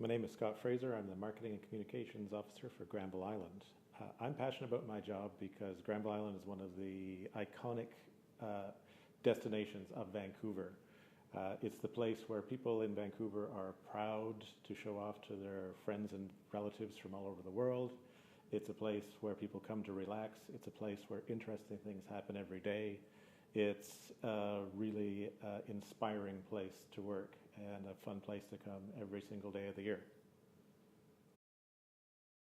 My name is Scott Fraser. I'm the Marketing and Communications Officer for Granville Island. I'm passionate about my job because Granville Island is one of the iconic destinations of Vancouver. It's the place where people in Vancouver are proud to show off to their friends and relatives from all over the world. It's a place where people come to relax. It's a place where interesting things happen every day. It's a really inspiring place to work and a fun place to come every single day of the year.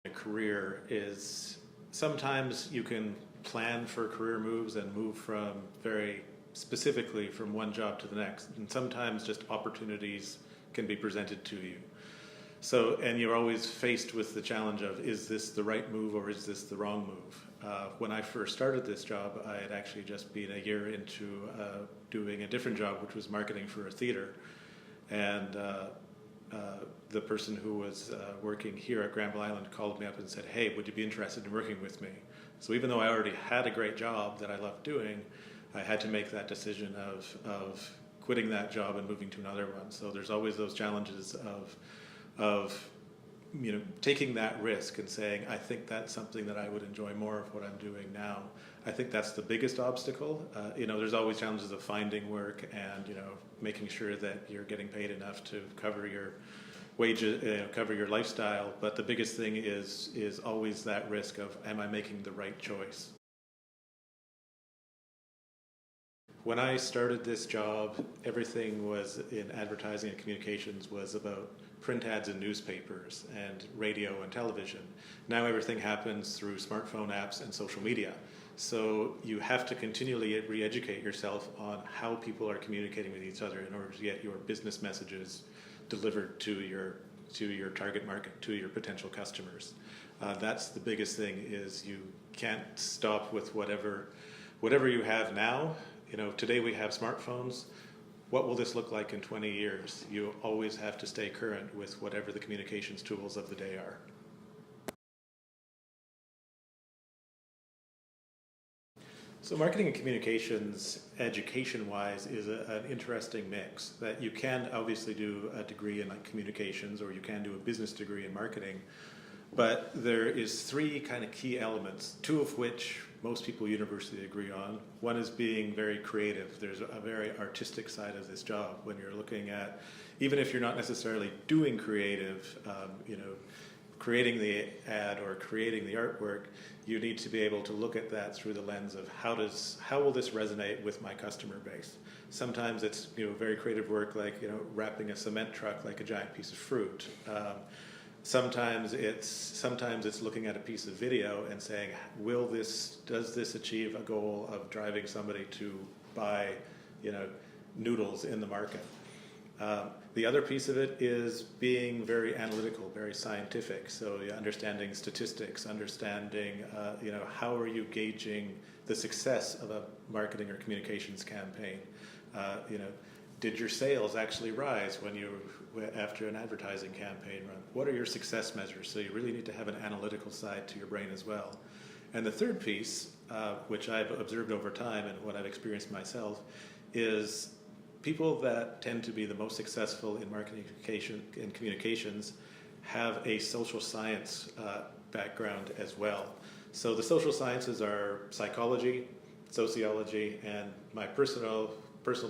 A career is sometimes you can plan for career moves and move from very specifically from one job to the next, and sometimes just opportunities can be presented to you. So, and you're always faced with the challenge of, is this the right move or is this the wrong move? When I first started this job, I had actually just been a year into doing a different job, which was marketing for a theater. And the person who was working here at Granville Island called me up and said, hey, would you be interested in working with me? So even though I already had a great job that I loved doing, I had to make that decision of quitting that job and moving to another one. So there's always those challenges of taking that risk and saying, I think that's something that I would enjoy more of what I'm doing now. I think that's the biggest obstacle. There's always challenges of finding work and making sure that you're getting paid enough to cover your wages, cover your lifestyle. But the biggest thing is always that risk of, am I making the right choice? When I started this job, everything was in advertising and communications was about print ads in newspapers and radio and television. Now everything happens through smartphone apps and social media. So you have to continually re-educate yourself on how people are communicating with each other in order to get your business messages delivered to your target market, to your potential customers. That's the biggest thing, is you can't stop with whatever you have now. Today we have smartphones. What will this look like in 20 years? You always have to stay current with whatever the communications tools of the day are. So marketing and communications, education-wise, is an interesting mix that you can obviously do a degree in communications, or you can do a business degree in marketing. But there is three kind of key elements, two of which most people universally agree on. One is being very creative. There's a very artistic side of this job when you're looking at, even if you're not necessarily doing creative, creating the ad or creating the artwork, you need to be able to look at that through the lens of how will this resonate with my customer base. Sometimes it's very creative work, like wrapping a cement truck like a giant piece of fruit. Sometimes it's looking at a piece of video and saying, does this achieve a goal of driving somebody to buy, noodles in the market? The other piece of it is being very analytical, very scientific. So understanding statistics, understanding, how are you gauging the success of a marketing or communications campaign? Did your sales actually rise after an advertising campaign run? What are your success measures? So you really need to have an analytical side to your brain as well. And the third piece, which I've observed over time and what I've experienced myself, is people that tend to be the most successful in marketing and communications have a social science background as well. So the social sciences are psychology, sociology, and my personal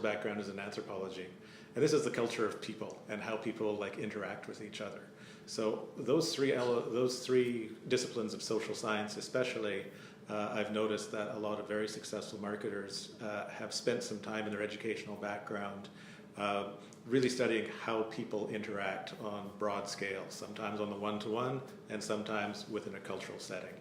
background is in anthropology. And this is the culture of people and how people interact with each other. So those three disciplines of social science especially, I've noticed that a lot of very successful marketers have spent some time in their educational background really studying how people interact on broad scales, sometimes on the one-to-one and sometimes within a cultural setting.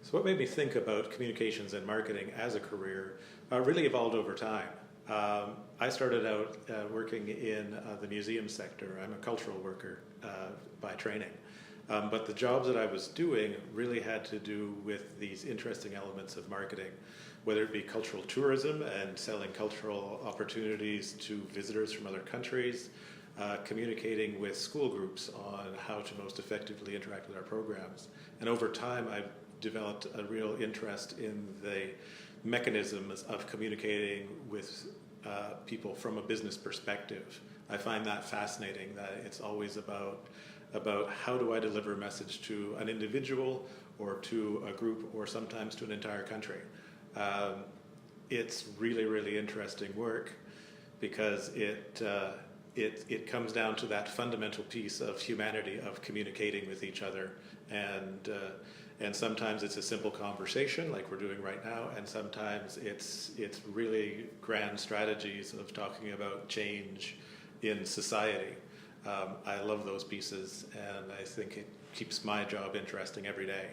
So what made me think about communications and marketing as a career really evolved over time. I started out working in the museum sector. I'm a cultural worker by training. But the jobs that I was doing really had to do with these interesting elements of marketing, whether it be cultural tourism and selling cultural opportunities to visitors from other countries, communicating with school groups on how to most effectively interact with our programs. And over time, I've developed a real interest in the mechanisms of communicating with people from a business perspective. I find that fascinating, that it's always about how do I deliver a message to an individual or to a group or sometimes to an entire country. It's really, really interesting work because it comes down to that fundamental piece of humanity, of communicating with each other, and sometimes it's a simple conversation like we're doing right now, and sometimes it's really grand strategies of talking about change in society. I love those pieces, and I think it keeps my job interesting every day.